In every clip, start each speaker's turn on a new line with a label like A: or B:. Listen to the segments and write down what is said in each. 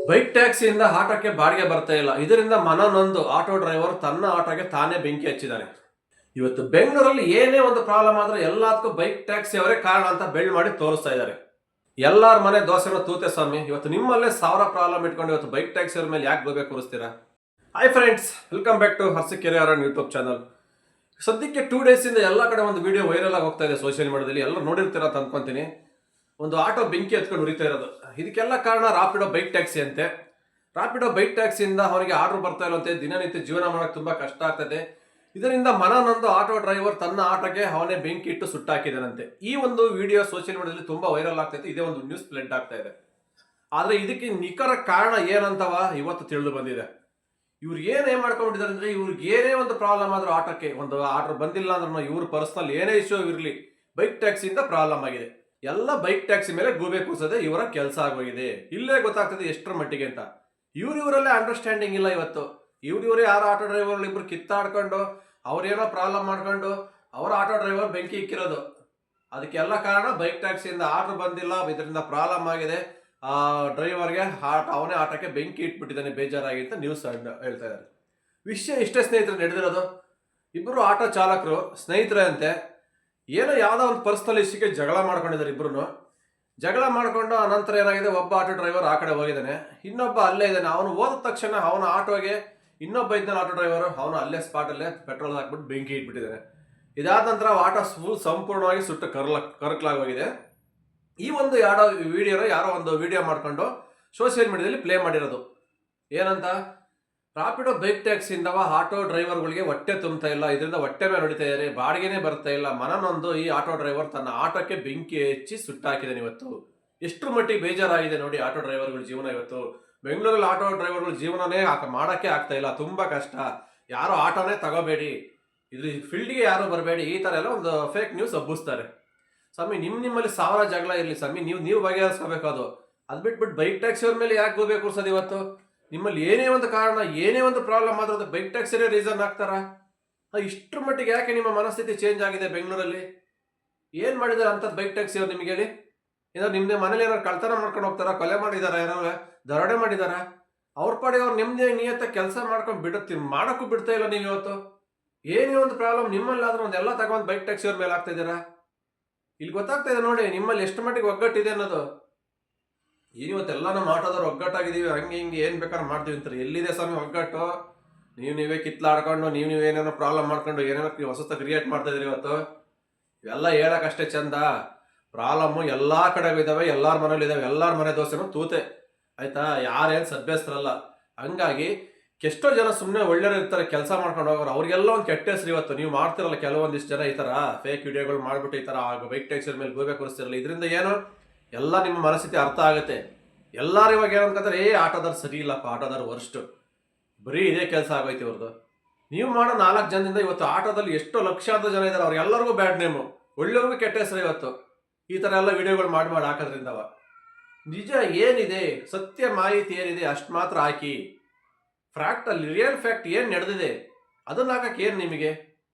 A: Bike ಟ್ಯಾಕ್ಸಿಯಿಂದ ಆಟೋಕ್ಕೆ ಬಾಡಿಗೆ ಬರ್ತಾ ಇಲ್ಲ. ಇದರಿಂದ ಮನನೊಂದು ಆಟೋ ಡ್ರೈವರ್ ತನ್ನ ಆಟೋಗೆ ತಾನೇ ಬೆಂಕಿ ಹಚ್ಚಿದ್ದಾನೆ. ಇವತ್ತು ಬೆಂಗಳೂರಲ್ಲಿ ಏನೇ ಒಂದು ಪ್ರಾಬ್ಲಮ್ ಆದ್ರೆ ಎಲ್ಲದಕ್ಕೂ ಬೈಕ್ ಟ್ಯಾಕ್ಸಿ ಅವರೇ ಕಾರಣ ಅಂತ ಬೆಳ್ ಮಾಡಿ ತೋರಿಸ್ತಾ ಇದ್ದಾರೆ. ಎಲ್ಲಾರ ಮನೆ ದೋಸೆನೂ ತೂತೆ ಸ್ವಾಮಿ. ಇವತ್ತು ನಿಮ್ಮಲ್ಲೇ ಸಾವಿರ ಪ್ರಾಬ್ಲಮ್ ಇಟ್ಕೊಂಡು ಇವತ್ತು ಬೈಕ್ ಟ್ಯಾಕ್ಸಿ ಅವ್ರ ಮೇಲೆ ಯಾಕೆ ಗೋಬೆ ಕೂರಿಸ್ತೀರಾ? Hi friends, welcome back to Harsikere ಅವರ ಯೂಟ್ಯೂಬ್ ಚಾನಲ್. ಸದ್ಯಕ್ಕೆ 2 ಡೇಸ್ ಇಂದ ಎಲ್ಲ ಕಡೆ ಒಂದು ವಿಡಿಯೋ ವೈರಲ್ ಆಗಿ ಹೋಗ್ತಾ ಇದೆ ಸೋಷಿಯಲ್ ಮೀಡಿಯಾದಲ್ಲಿ. ಎಲ್ಲರೂ ನೋಡಿರ್ತೀರಾ ಅಂತ ಅನ್ಕೊಂತೀನಿ. ಒಂದು ಆಟೋ ಬೆಂಕಿ ಹತ್ಕೊಂಡು ಉರಿತಾ ಇರೋದು. ಇದಕ್ಕೆಲ್ಲ ಕಾರಣ ರಾಪಿಡೋ ಬೈಕ್ ಟ್ಯಾಕ್ಸಿ ಅಂತೆ. ರಾಪಿಡೋ ಬೈಕ್ ಟ್ಯಾಕ್ಸಿಯಿಂದ ಅವನಿಗೆ ಆರ್ಡರ್ ಬರ್ತಾ ಇಲ್ಲಂತೆ. ದಿನನಿತ್ಯ ಜೀವನ ಮಾಡೋಕೆ ತುಂಬಾ ಕಷ್ಟ ಆಗ್ತದೆ. ಇದರಿಂದ ಮನನೊಂದು ಆಟೋ ಡ್ರೈವರ್ ತನ್ನ ಆಟೋಗೆ ಅವನೇ ಬೆಂಕಿ ಇಟ್ಟು ಸುಟ್ಟಾಕಿದಾನಂತೆ. ಈ ಒಂದು ವಿಡಿಯೋ ಸೋಷಿಯಲ್ ಮೀಡಿಯಾದಲ್ಲಿ ತುಂಬಾ ವೈರಲ್ ಆಗ್ತೈತೆ. ಇದೇ ಒಂದು ನ್ಯೂಸ್ ಸ್ಪ್ರೆಡ್ ಆಗ್ತಾ ಇದೆ. ಆದ್ರೆ ಇದಕ್ಕೆ ನಿಖರ ಕಾರಣ ಏನಂತವ ಇವತ್ತು ತಿಳಿದು ಬಂದಿದೆ. ಇವ್ರು ಏನ್ ಮಾಡ್ಕೊಂಡಿದ್ದಾರೆ ಅಂದ್ರೆ, ಇವ್ರಿಗೆ ಏನೇ ಒಂದು ಪ್ರಾಬ್ಲಮ್ ಆದ್ರೂ ಆಟೋಕ್ಕೆ ಒಂದು ಆರ್ಡರ್ ಬಂದಿಲ್ಲ ಅಂದ್ರೆ ಇವ್ರ ಪರ್ಸನಲ್ ಏನೇ ಇಶ್ಯೂ ಇರಲಿ, ಬೈಕ್ ಟ್ಯಾಕ್ಸಿಯಿಂದ ಪ್ರಾಬ್ಲಮ್ ಆಗಿದೆ. ಎಲ್ಲ ಬೈಕ್ ಟ್ಯಾಕ್ಸಿ ಮೇಲೆ ಗೂಬೆ ಕೂಸೋದೆ ಇವರ ಕೆಲಸ ಆಗೋಗಿದೆ. ಇಲ್ಲೇ ಗೊತ್ತಾಗ್ತದೆ ಎಷ್ಟರ ಮಟ್ಟಿಗೆ ಅಂತ. ಇವರಲ್ಲೇ ಅಂಡರ್ಸ್ಟ್ಯಾಂಡಿಂಗ್ ಇಲ್ಲ. ಇವತ್ತು ಇವರೇ ಯಾರು ಆಟೋ ಡ್ರೈವರ್ ಇಬ್ರು ಕಿತ್ತಾಡ್ಕೊಂಡು ಅವ್ರೇನೋ ಪ್ರಾಬ್ಲಮ್ ಮಾಡ್ಕೊಂಡು ಅವರ ಆಟೋ ಡ್ರೈವರ್ ಬೆಂಕಿ ಇಕ್ಕಿರೋದು. ಅದಕ್ಕೆಲ್ಲ ಕಾರಣ ಬೈಕ್ ಟ್ಯಾಕ್ಸಿಯಿಂದ ಆರ್ಡರ್ ಬಂದಿಲ್ಲ, ಇದರಿಂದ ಪ್ರಾಬ್ಲಮ್ ಆಗಿದೆ. ಆ ಡ್ರೈವರ್ಗೆ ಅವನೇ ಆಟೋಕ್ಕೆ ಬೆಂಕಿ ಇಟ್ಬಿಟ್ಟಿದ್ದಾನೆ ಬೇಜಾರಾಗಿ ಅಂತ ನ್ಯೂಸ್ ಹೇಳ್ತಾ ಇದ್ದಾರೆ. ವಿಷಯ ಇಷ್ಟೇ ಸ್ನೇಹಿತರು ನಡೆದಿರೋದು. ಇಬ್ಬರು ಆಟೋ ಚಾಲಕರು ಸ್ನೇಹಿತರೆ ಅಂತೆ. ಏನೋ ಯಾವುದೋ ಒಂದು ಪರ್ಸನಲ್ ಇಶ್ಯೂಗೆ ಜಗಳ ಮಾಡ್ಕೊಂಡಿದ್ದಾರೆ ಇಬ್ರು. ಜಗಳ ಮಾಡ್ಕೊಂಡು ಅನಂತರ ಏನಾಗಿದೆ, ಒಬ್ಬ ಆಟೋ ಡ್ರೈವರ್ ಆ ಕಡೆ ಹೋಗಿದ್ದಾನೆ, ಇನ್ನೊಬ್ಬ ಅಲ್ಲೇ ಇದ್ದಾನೆ. ಅವನು ಹೋದ ತಕ್ಷಣ ಅವನ ಆಟೋಗೆ ಇನ್ನೊಬ್ಬ ಇದ್ದಾನೆ ಆಟೋ ಡ್ರೈವರ್, ಅವನು ಅಲ್ಲೇ ಸ್ಪಾಟಲ್ಲೇ ಪೆಟ್ರೋಲ್ ಹಾಕ್ಬಿಟ್ಟು ಬೆಂಕಿ ಇಟ್ಬಿಟ್ಟಿದ್ದಾನೆ. ಇದಾದ ನಂತರ ಆಟೋ ಫುಲ್ ಸಂಪೂರ್ಣವಾಗಿ ಸುಟ್ಟು ಕರಕಲಾಗೋಗಿದೆ. ಈ ಒಂದು ಯಾರೋ ಒಂದು ವಿಡಿಯೋ ಮಾಡ್ಕೊಂಡು ಸೋಷಿಯಲ್ ಮೀಡಿಯಾದಲ್ಲಿ ಪ್ಲೇ ಮಾಡಿರೋದು. ಏನಂತ, ರಾಪಿಡೋ ಬೈಕ್ ಟ್ಯಾಕ್ಸಿಯಿಂದ ಆಟೋ ಡ್ರೈವರ್ಗಳಿಗೆ ಹೊಟ್ಟೆ ತುಂಬ್ತಾ ಇಲ್ಲ, ಇದರಿಂದ ಹೊಟ್ಟೆ ಮೇಲೆ ಹೊಡಿತಾ ಇದ್ದಾರೆ, ಬಾಡಿಗೆನೇ ಬರ್ತಾ ಇಲ್ಲ. ಮನನೊಂದು ಈ ಆಟೋ ಡ್ರೈವರ್ ತನ್ನ ಆಟೋಕ್ಕೆ ಬೆಂಕಿ ಹಚ್ಚಿ ಸುಟ್ಟಾಕಿದ್ದಾನೆ. ಇವತ್ತು ಎಷ್ಟು ಮಟ್ಟಿಗೆ ಬೇಜಾರಾಗಿದೆ ನೋಡಿ ಆಟೋ ಡ್ರೈವರ್ಗಳ ಜೀವನ. ಇವತ್ತು ಬೆಂಗಳೂರಲ್ಲಿ ಆಟೋ ಡ್ರೈವರ್ಗಳ ಜೀವನನೇ ಮಾಡೋಕ್ಕೆ ಆಗ್ತಾ ಇಲ್ಲ, ತುಂಬಾ ಕಷ್ಟ. ಯಾರು ಆಟೋನೇ ತಗೋಬೇಡಿ, ಇದು ಫೀಲ್ಡ್ಗೆ ಯಾರು ಬರಬೇಡಿ, ಈ ತರ ಎಲ್ಲ ಒಂದು ಫೇಕ್ ನ್ಯೂಸ್ ಹಬ್ಬಿಸ್ತಾರೆ. ಸ್ವಾಮಿ, ನಿಮ್ಮಲ್ಲಿ ಸಾವಿರ ಜಗಳ ಇರಲಿ ಸ್ವಾಮಿ, ನೀವು ಬಗೆಹರಿಸ್ಕೋಬೇಕು. ಅದು ಬಿಟ್ಬಿಟ್ಟು ಬೈಕ್ ಟ್ಯಾಕ್ಸಿ ಅವ್ರ ಮೇಲೆ ಯಾಕೆ ಗೋಬೆ ಕೂರ್ಸೋದು? ಇವತ್ತು ನಿಮ್ಮಲ್ಲಿ ಏನೇ ಒಂದು ಕಾರಣ, ಏನೇ ಒಂದು ಪ್ರಾಬ್ಲಮ್ ಆದ್ರೂ ಅದು ಬೈಕ್ ಟ್ಯಾಕ್ಸಿನೇ ರೀಸನ್ ಆಗ್ತಾರ? ಇಷ್ಟರ ಮಟ್ಟಿಗೆ ಯಾಕೆ ನಿಮ್ಮ ಮನಸ್ಥಿತಿ ಚೇಂಜ್ ಆಗಿದೆ ಬೆಂಗಳೂರಲ್ಲಿ? ಏನ್ ಮಾಡಿದಾರೆ ಅಂತ ಬೈಕ್ ಟ್ಯಾಕ್ಸಿ ಅವ್ರು ನಿಮಗೆ ಹೇಳಿ? ಏನಾದ್ರು ನಿಮ್ದೇ ಮನೇಲಿ ಏನಾದ್ರು ಕಳ್ತನ ಮಾಡ್ಕೊಂಡು ಹೋಗ್ತಾರ, ಕೊಲೆ ಮಾಡಿದಾರ, ಏನಾರ ದರೋಡೆ ಮಾಡಿದಾರ? ಅವ್ರ ಪಾಡಿಗೆ ಅವ್ರು ನಿಮ್ದೇ ನಿಯತ್ತ ಕೆಲಸ ಮಾಡ್ಕೊಂಡು ಮಾಡೋಕ್ಕೂ ಬಿಡ್ತಾ ಇಲ್ಲ ನೀವು. ಇವತ್ತು ಏನೇ ಒಂದು ಪ್ರಾಬ್ಲಮ್ ನಿಮ್ಮಲ್ಲಿ ಆದ್ರೂ ಒಂದೆಲ್ಲ ತಗೊಂಡು ಬೈಕ್ ಟ್ಯಾಕ್ಸಿ ಅವ್ರ ಮೇಲೆ ಆಗ್ತಾ ಇದ್ದೀರಾ. ಇಲ್ಲಿ ಗೊತ್ತಾಗ್ತಾ ಇದೆ ನೋಡಿ ನಿಮ್ಮಲ್ಲಿ ಎಷ್ಟು ಮಟ್ಟಿಗೆ ಒಗ್ಗಟ್ಟಿದೆ ಅನ್ನೋದು. ಇವತ್ತೆಲ್ಲ ನಮ್ಮ ಆಟೋದವ್ರು ಒಗ್ಗಟ್ಟಾಗಿದ್ದೀವಿ, ಹಂಗೆ ಹಿಂಗೆ ಏನು ಬೇಕಾದ್ರೆ ಮಾಡ್ತೀವಿ ಅಂತಾರೆ. ಎಲ್ಲಿದೆ ಸ್ವಾಮಿ ಒಗ್ಗಟ್ಟು? ನೀವೇ ಕಿತ್ಲಾಡ್ಕೊಂಡು ನೀವೇನೇನೋ ಪ್ರಾಬ್ಲಮ್ ಮಾಡ್ಕೊಂಡು ಏನೇನೋ ಹೊಸತ ಕ್ರಿಯೇಟ್ ಮಾಡ್ತಾ ಇದ್ರಿ ಇವತ್ತು. ಇವೆಲ್ಲ ಹೇಳಕ್ಕಷ್ಟೇ ಚಂದ. ಪ್ರಾಬ್ಲಮ್ಮು ಎಲ್ಲ ಕಡೆ ಇದ್ದಾವೆ, ಎಲ್ಲಾರ ಮನೇಲಿ ಇದ್ದಾವೆ. ಎಲ್ಲಾರ ಮನೆ ದೋಸೆನೂ ತೂತೆ, ಆಯ್ತಾ? ಯಾರೇನು ಸಭ್ಯಸ್ಥರಲ್ಲ. ಹಂಗಾಗಿ ಎಷ್ಟೋ ಜನ ಸುಮ್ಮನೆ ಒಳ್ಳೆಯವರು ಇರ್ತಾರೆ, ಕೆಲಸ ಮಾಡ್ಕೊಂಡು ಹೋಗೋರು. ಅವ್ರಿಗೆಲ್ಲ ಒಂದು ಕೆಟ್ಟ ಹೆಸರು. ಇವತ್ತು ನೀವು ಮಾಡ್ತಿರಲ್ಲ ಕೆಲವೊಂದಿಷ್ಟು ಜನ ಈ ಥರ ಫೇಕ್ ವಿಡಿಯೋಗಳು ಮಾಡ್ಬಿಟ್ಟು ಈ ಥರ ಬೈಕ್ ಟ್ಯಾಕ್ಸಿ ಮೇಲೆ ಗೋಬೆ ಕೂರಿಸ್ತಿರಲ್ಲ, ಇದರಿಂದ ಏನು ಎಲ್ಲ ನಿಮ್ಮ ಮನಸ್ಥಿತಿ ಅರ್ಥ ಆಗುತ್ತೆ. ಎಲ್ಲರೂ ಇವಾಗ ಏನಂತಂದ್ರೆ, ಆಟೋದವ್ರು ಸರಿ ಇಲ್ಲಪ್ಪ, ಆಟೋದವ್ರು ವರ್ಸ್ಟ್, ಬರೀ ಇದೇ ಕೆಲಸ ಆಗೋಯ್ತು ಇವ್ರದ್ದು. ನೀವು ಮಾಡೋ 4 ಜನದಿಂದ ಇವತ್ತು ಆಟೋದಲ್ಲಿ ಎಷ್ಟೋ ಲಕ್ಷಾಂತರ ಜನ ಇದ್ದಾರೆ, ಅವ್ರಿಗೆಲ್ಲರಿಗೂ ಬ್ಯಾಡ್ ನೇಮು, ಒಳ್ಳೆಯವ್ರಿಗೂ ಕೆಟ್ಟ ಹೆಸರು. ಇವತ್ತು ಈ ಥರ ಎಲ್ಲ ವಿಡಿಯೋಗಳು ಮಾಡಿ ಹಾಕೋದ್ರಿಂದವ. ನಿಜ ಏನಿದೆ, ಸತ್ಯ ಮಾಹಿತಿ ಏನಿದೆ ಅಷ್ಟು ಮಾತ್ರ ಹಾಕಿ. ಫ್ಯಾಕ್ಟಲ್ಲಿ ರಿಯಲ್ ಫ್ಯಾಕ್ಟ್ ಏನು ನಡೆದಿದೆ ಅದನ್ನ ಹಾಕಕ್ಕೆ ಏನು ನಿಮಗೆ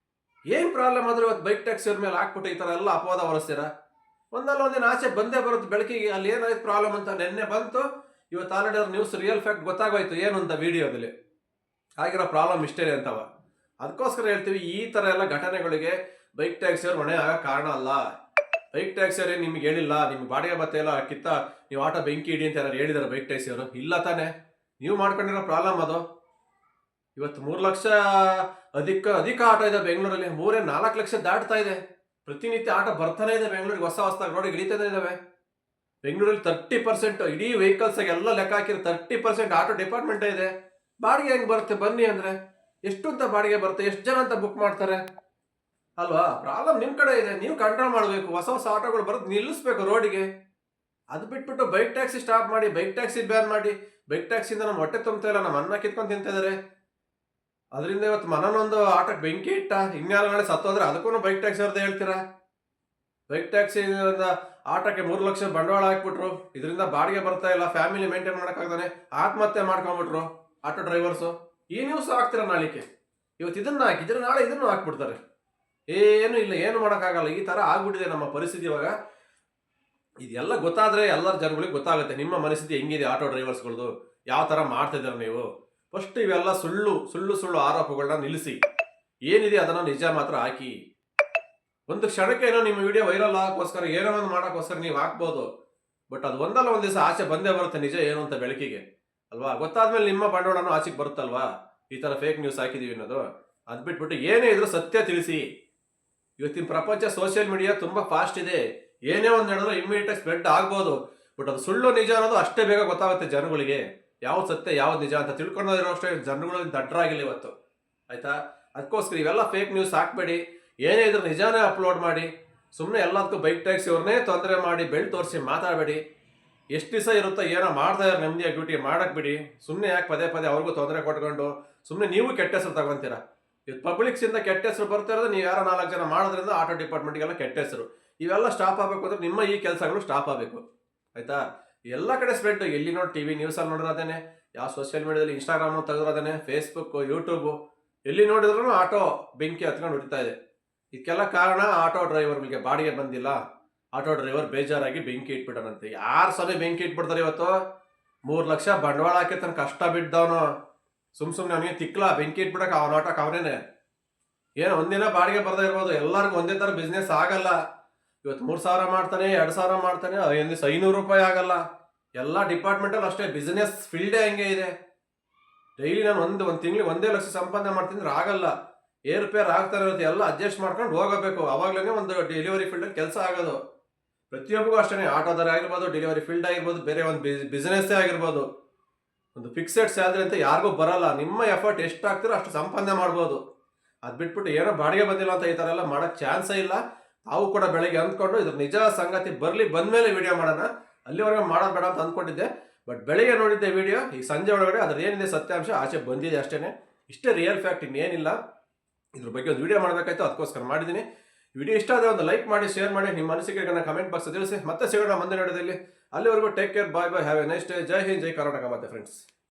A: ಏನು ಪ್ರಾಬ್ಲಮ್ ಆದರೂ ಇವತ್ತು ಬೈಕ್ ಟ್ಯಾಕ್ಸಿ ಅವ್ರ ಮೇಲೆ ಹಾಕ್ಬಿಟ್ಟು ಈ ಥರ ಎಲ್ಲ ಅಪವಾದ ಹೊರಿಸ್ತೀರಾ? ಒಂದಲ್ಲ ಒಂದಿನ ಆಚೆ ಬಂದೇ ಬರುತ್ತೆ ಬೆಳಕಿಗೆ. ಅಲ್ಲಿ ಏನಾಯ್ತು ಪ್ರಾಬ್ಲಮ್ ಅಂತ ನಿನ್ನೆ ಬಂತು, ಇವತ್ತು ಆಲ್ರೆಡಿ ಅವ್ರ ನ್ಯೂಸ್ ರಿಯಲ್ ಫ್ಯಾಕ್ಟ್ ಗೊತ್ತಾಗೋಯ್ತು ಏನು ಅಂತ ವಿಡಿಯೋದಲ್ಲಿ. ಆಗಿರೋ ಪ್ರಾಬ್ಲಮ್ ಇಷ್ಟೇ ಅಂತವ. ಅದಕ್ಕೋಸ್ಕರ ಹೇಳ್ತೀವಿ, ಈ ಥರ ಎಲ್ಲ ಘಟನೆಗಳಿಗೆ ಬೈಕ್ ಟ್ಯಾಕ್ಸಿ ಅವ್ರು ಹೊಣೆ ಆಗೋ ಕಾರಣ ಅಲ್ಲ. ಬೈಕ್ ಟ್ಯಾಕ್ಸಿ ಅವ್ರು ನಿಮ್ಗೆ ಹೇಳಿಲ್ಲ, ನಿಮ್ಗೆ ಬಾಡಿಗೆ ಬತ್ತೆ ಎಲ್ಲ ನೀವು ಆಟೋ ಬೆಂಕಿ ಇಡಿ ಅಂತ ಯಾರು ಹೇಳಿದಾರೆ ಬೈಕ್ ಟ್ಯಾಕ್ಸಿ ಅವರು? ಇಲ್ಲ ತಾನೆ, ನೀವು ಮಾಡ್ಕೊಂಡಿರೋ ಪ್ರಾಬ್ಲಮ್ ಅದು. ಇವತ್ತು 3 ಲಕ್ಷ ಅಧಿಕ ಆಟೋ ಇದೆ ಬೆಂಗಳೂರಲ್ಲಿ. 4 ಲಕ್ಷ ದಾಟ್ತಾ ಇದೆ. ಪ್ರತಿನಿತ್ಯ ಆಟೋ ಬರ್ತಾನೆ ಇದೆ ಬೆಂಗಳೂರಿಗೆ, ಹೊಸ ರೋಡಿಗೆ ಇಳಿತಾನೆ ಇದಾವೆ. ಬೆಂಗಳೂರಲ್ಲಿ 30% ಇಡೀ ವೆಹಿಕಲ್ಸ್ ಎಲ್ಲ ಲೆಕ್ಕ ಹಾಕಿರೋ 30% ಆಟೋ ಡಿಪಾರ್ಟ್ಮೆಂಟ್ ಇದೆ. ಬಾಡಿಗೆ ಹೆಂಗ್ ಬರುತ್ತೆ ಬನ್ನಿ ಅಂದ್ರೆ? ಎಷ್ಟು ಅಂತ ಬಾಡಿಗೆ ಬರುತ್ತೆ, ಎಷ್ಟು ಜನ ಅಂತ ಬುಕ್ ಮಾಡ್ತಾರೆ ಅಲ್ವಾ? ಪ್ರಾಬ್ಲಮ್ ನಿಮ್ ಕಡೆ ಇದೆ, ನೀವು ಕಂಟ್ರೋಲ್ ಮಾಡಬೇಕು. ಹೊಸ ಆಟೋಗಳು ಬರೋದು ನಿಲ್ಲಿಸ್ಬೇಕು ರೋಡಿಗೆ. ಅದು ಬಿಟ್ಬಿಟ್ಟು ಬೈಕ್ ಟ್ಯಾಕ್ಸಿ ಸ್ಟಾಪ್ ಮಾಡಿ, ಬೈಕ್ ಟ್ಯಾಕ್ಸಿ ಬ್ಯಾನ್ ಮಾಡಿ, ಬೈಕ್ ಟ್ಯಾಕ್ಸಿಯಿಂದ ನಮ್ಮ ಹೊಟ್ಟೆ ತುಂಬ್ತಾ ಇಲ್ಲ, ನಮ್ಮ ಅನ್ನ ಕಿತ್ಕೊಂಡು ತಿಂತಾ ಇದಾರೆ. ಅದರಿಂದ ಇವತ್ತು ಮನನೊಂದು ಆಟೋಕ್ಕೆ ಬೆಂಕಿ ಇಟ್ಟ, ಇನ್ಯಾರು ನಾಳೆ ಸತ್ತೋದ್ರೆ ಅದಕ್ಕೂ ಬೈಕ್ ಟ್ಯಾಕ್ಸಿ ಅವ್ರದ್ದು ಹೇಳ್ತೀರಾ? ಬೈಕ್ ಟ್ಯಾಕ್ಸಿ ಆಟೋಕ್ಕೆ 3 ಲಕ್ಷ ಬಂಡವಾಳ ಹಾಕ್ಬಿಟ್ರು, ಇದರಿಂದ ಬಾಡಿಗೆ ಬರ್ತಾ ಇಲ್ಲ, ಫ್ಯಾಮಿಲಿ ಮೇಂಟೈನ್ ಮಾಡೋಕ್ಕಾಗ್ದಾನೆ ಆತ್ಮಹತ್ಯೆ ಮಾಡ್ಕೊಂಡ್ಬಿಟ್ರು ಆಟೋ ಡ್ರೈವರ್ಸು. ಈ ನ್ಯೂಸ್ ಹಾಕ್ತೀರಾ ನಾಳಿಕೆ? ಇವತ್ತು ಇದನ್ನ ಹಾಕಿದ್ರೆ ನಾಳೆ ಇದನ್ನು ಹಾಕ್ಬಿಡ್ತಾರೆ. ಏನು ಇಲ್ಲ, ಏನು ಮಾಡೋಕ್ಕಾಗಲ್ಲ. ಈ ಥರ ಆಗ್ಬಿಟ್ಟಿದೆ ನಮ್ಮ ಪರಿಸ್ಥಿತಿ ಇವಾಗ. ಇದೆಲ್ಲ ಗೊತ್ತಾದರೆ ಎಲ್ಲರ ಜನಗಳಿಗೆ ಗೊತ್ತಾಗುತ್ತೆ ನಿಮ್ಮ ಮನಸ್ಥಿತಿ ಹೆಂಗಿದೆ ಆಟೋ ಡ್ರೈವರ್ಸ್ಗಳದ್ದು, ಯಾವ ಥರ ಮಾಡ್ತಿದ್ದೀರ ನೀವು. ಫಸ್ಟ್ ಇವೆಲ್ಲ ಸುಳ್ಳು ಸುಳ್ಳು ಸುಳ್ಳು ಆರೋಪಗಳನ್ನ ನಿಲ್ಲಿಸಿ, ಏನಿದೆ ಅದನ್ನು ನಿಜ ಮಾತ್ರ ಹಾಕಿ. ಒಂದು ಕ್ಷಣಕ್ಕೆ ಏನೋ ನಿಮ್ಮ ವಿಡಿಯೋ ವೈರಲ್ ಆಗೋಕ್ಕೋಸ್ಕರ ಏನೋ ಒಂದು ಮಾಡೋಕ್ಕೋಸ್ಕರ ನೀವು ಹಾಕ್ಬೋದು, ಬಟ್ ಅದು ಒಂದಲ್ಲ ಒಂದು ದಿವಸ ಆಚೆ ಬಂದೇ ಬರುತ್ತೆ ನಿಜ ಏನು ಅಂತ ಬೆಳಕಿಗೆ ಅಲ್ವಾ. ಗೊತ್ತಾದ್ಮೇಲೆ ನಿಮ್ಮ ಬಂಡವಾಳನೂ ಆಚೆಗೆ ಬರುತ್ತಲ್ವಾ, ಈ ಥರ ಫೇಕ್ ನ್ಯೂಸ್ ಹಾಕಿದೀವಿ ಅನ್ನೋದು. ಅದು ಬಿಟ್ಬಿಟ್ಟು ಏನೇ ಇದ್ರೂ ಸತ್ಯ ತಿಳಿಸಿ. ಇವತ್ತಿನ ಪ್ರಪಂಚ ಸೋಷಿಯಲ್ ಮೀಡಿಯಾ ತುಂಬ ಫಾಸ್ಟ್ ಇದೆ, ಏನೇ ಒಂದು ನಡೆದ್ರೆ ಇಮ್ಮಿಡಿಯೇಟ್ ಸ್ಪ್ರೆಡ್ ಆಗ್ಬೋದು, ಬಟ್ ಅದು ಸುಳ್ಳು ನಿಜ ಅನ್ನೋದು ಅಷ್ಟೇ ಬೇಗ ಗೊತ್ತಾಗುತ್ತೆ ಜನಗಳಿಗೆ. ಯಾವ್ದು ಸತ್ಯ ಯಾವ್ದು ನಿಜ ಅಂತ ತಿಳ್ಕೊಂಡಿರೋ ಅಷ್ಟೇ ಜನಗಳು ದಡ್ಡರಾಗಿಲ್ಲ ಇವತ್ತು, ಆಯ್ತಾ. ಅದಕ್ಕೋಸ್ಕರ ಇವೆಲ್ಲ ಫೇಕ್ ನ್ಯೂಸ್ ಹಾಕ್ಬೇಡಿ. ಏನೇ ಇದ್ರೂ ನಿಜಾನೇ ಅಪ್ಲೋಡ್ ಮಾಡಿ. ಸುಮ್ಮನೆ ಎಲ್ಲದಕ್ಕೂ ಬೈಕ್ ಟ್ಯಾಕ್ಸಿ ಅವ್ರನ್ನೇ ತೊಂದರೆ ಮಾಡಿ ಬೆಳ್ ತೋರಿಸಿ ಮಾತಾಡಬೇಡಿ. ಎಷ್ಟು ದಿವಸ ಇರುತ್ತೋ ಏನೋ ಮಾಡ್ತಾ ಇರೋ ನೆಮ್ಮದಿಯಾಗಿ ಡ್ಯೂಟಿ ಮಾಡಕ್ಕೆ ಬಿಡಿ. ಸುಮ್ಮನೆ ಯಾಕೆ ಪದೇ ಪದೇ ಅವ್ರಿಗೂ ತೊಂದರೆ ಕೊಟ್ಕೊಂಡು ಸುಮ್ಮನೆ ನೀವು ಕೆಟ್ಟ ಹೆಸರು ತಗೊಂತೀರಾ. ಇದು ಪಬ್ಲಿಕ್ಸಿಂದ ಕೆಟ್ಟ ಹೆಸರು ಬರ್ತಾ ಇರೋದು ನೀವು ಯಾರೋ 4 ಜನ ಮಾಡೋದ್ರಿಂದ ಆಟೋ ಡಿಪಾರ್ಟ್ಮೆಂಟ್ಗೆಲ್ಲ ಕೆಟ್ಟ ಹೆಸರು. ಇವೆಲ್ಲ ಸ್ಟಾಪ್ ಆಗಬೇಕು ಅಂದ್ರೆ ನಿಮ್ಮ ಈ ಕೆಲಸಗಳು ಸ್ಟಾಪ್ ಆಗಬೇಕು, ಆಯ್ತಾ. ಎಲ್ಲ ಕಡೆ ಸ್ಪ್ರೆಡ್, ಎಲ್ಲಿ ನೋಡಿ ಟಿವಿ ನ್ಯೂಸಲ್ಲಿ ನೋಡಿರೋದೇನೆ, ಯಾವ ಸೋಷಿಯಲ್ ಮೀಡಿಯಾದಲ್ಲಿ ಇನ್ಸ್ಟಾಗ್ರಾಮ್ ತೆಗೆದಿರೋದೇನೆ, ಫೇಸ್ಬುಕ್ ಯೂಟ್ಯೂಬು ಎಲ್ಲಿ ನೋಡಿದ್ರು ಆಟೋ ಬೆಂಕಿ ಹತ್ಕೊಂಡು ಹೊಡಿತಾ ಇದೆ. ಇದಕ್ಕೆಲ್ಲ ಕಾರಣ ಆಟೋ ಡ್ರೈವರ್ಗಳಿಗೆ ಬಾಡಿಗೆ ಬಂದಿಲ್ಲ, ಆಟೋ ಡ್ರೈವರ್ ಬೇಜಾರಾಗಿ ಬೆಂಕಿ ಇಟ್ಬಿಟ್ಟನಂತೆ. ಯಾರು ಸರಿ ಬೆಂಕಿ ಇಟ್ಬಿಡ್ತಾರೆ ಇವತ್ತು? 3 ಲಕ್ಷ ಬಂಡವಾಳ ಹಾಕಿ ತನ್ನ ಕಷ್ಟ ಬಿದ್ದವನು ಸುಮ್ಮನೆ ಅವನಿಗೆ ತಿಕ್ಲ ಬೆಂಕಿ ಇಟ್ಬಿಡಕ್ಕೆ ಅವನ ಆಟೋಕ್ಕೆ ಅವನೇನೆ. ಏನು ಒಂದಿನ ಬಾಡಿಗೆ ಬರ್ದೇ ಇರ್ಬೋದು, ಎಲ್ಲರಿಗೂ ಒಂದೇ ಥರ ಬಿಸ್ನೆಸ್ ಆಗಲ್ಲ. ಇವತ್ತು 3,000 ಮಾಡ್ತಾನೆ, 2,000 ಮಾಡ್ತಾನೆ, 500 ರೂಪಾಯಿ ಆಗಲ್ಲ. ಎಲ್ಲ ಡಿಪಾರ್ಟ್ಮೆಂಟಲ್ಲಿ ಅಷ್ಟೇ, ಬಿಸ್ನೆಸ್ ಫೀಲ್ಡೇ ಹಂಗೆ ಇದೆ. ಡೈಲಿ ನಾನು ಒಂದು ತಿಂಗಳಿಗೆ 1 ಲಕ್ಷ ಸಂಪಾದನೆ ಮಾಡ್ತೀನಿ ಆಗಲ್ಲ, ಏರುಪೇರು ಆಗ್ತಾನೆ ಇರುತ್ತೆ. ಎಲ್ಲ ಅಡ್ಜಸ್ಟ್ ಮಾಡ್ಕೊಂಡು ಹೋಗಬೇಕು, ಅವಾಗಲೇ ಒಂದು ಡೆಲಿವರಿ ಫೀಲ್ಡಲ್ಲಿ ಕೆಲಸ ಆಗೋದು. ಪ್ರತಿಯೊಬ್ಬರಿಗೂ ಅಷ್ಟೇ, ಆಟೋದಾರ ಆಗಿರ್ಬೋದು, ಡೆಲಿವರಿ ಫೀಲ್ಡ್ ಆಗಿರ್ಬೋದು, ಬೇರೆ ಒಂದು ಬಿಸ್ನೆಸ್ಸೇ ಆಗಿರ್ಬೋದು, ಒಂದು ಫಿಕ್ಸೆಡ್ ಸ್ಯಾಲ್ರಿ ಅಂತ ಯಾರಿಗೂ ಬರಲ್ಲ. ನಿಮ್ಮ ಎಫರ್ಟ್ ಎಷ್ಟು ಆಗ್ತಿರೋ ಅಷ್ಟು ಸಂಪಾದನೆ ಮಾಡ್ಬೋದು. ಅದು ಬಿಟ್ಬಿಟ್ಟು ಏನೋ ಬಾಡಿಗೆ ಬಂದಿಲ್ಲ ಅಂತ ಈ ಥರ ಎಲ್ಲ ಮಾಡೋಕ್ಕೆ ಚಾನ್ಸೇ ಇಲ್ಲ. ತಾವು ಕೂಡ ಬೆಳಗ್ಗೆ ಅಂದ್ಕೊಂಡು ಇದ್ರ ನಿಜ ಸಂಗತಿ ಬಂದಮೇಲೆ ವಿಡಿಯೋ ಮಾಡೋಣ, ಅಲ್ಲಿವರೆಗೆ ಮಾಡೋದು ಬೇಡ ಅಂತ ಅಂದ್ಕೊಂಡಿದ್ದೆ. ಬಟ್ ಬೆಳಗ್ಗೆ ನೋಡಿದ್ದೆ ವಿಡಿಯೋ, ಈಗ ಸಂಜೆ ಒಳಗಡೆ ಅದ್ರ ಏನಿದೆ ಸತ್ಯಾಂಶ ಆಚೆ ಬಂದಿದೆ ಅಷ್ಟೇ. ಇಷ್ಟೇ ರಿಯಲ್ ಫ್ಯಾಕ್ಟ್, ಇನ್ನೇನಿಲ್ಲ. ಇದ್ರ ಬಗ್ಗೆ ಒಂದು ವಿಡಿಯೋ ಮಾಡಬೇಕಾಯ್ತು, ಅದಕ್ಕೋಸ್ಕರ ಮಾಡಿದ್ದೀನಿ. ವಿಡಿಯೋ ಇಷ್ಟ ಆದರೆ ಒಂದು ಲೈಕ್ ಮಾಡಿ, ಶೇರ್ ಮಾಡಿ, ನಿಮ್ಮ ಅನಿಸಿಕೆಗಳನ್ನ ಕಮೆಂಟ್ ಬಾಕ್ಸ್ ತಿಳಿಸಿ. ಮತ್ತೆ ಸಿಗೋಣ ಮುಂದಿನ ವಿಡಿಯೋದಲ್ಲಿ. ಅಲ್ಲಿವರೆಗೂ take care, bye bye, have a nice day. ಜೈ ಹಿಂದ್, ಜೈ ಕರ್ನಾಟಕ ಮತ್ತೆ ಫ್ರೆಂಡ್ಸ್.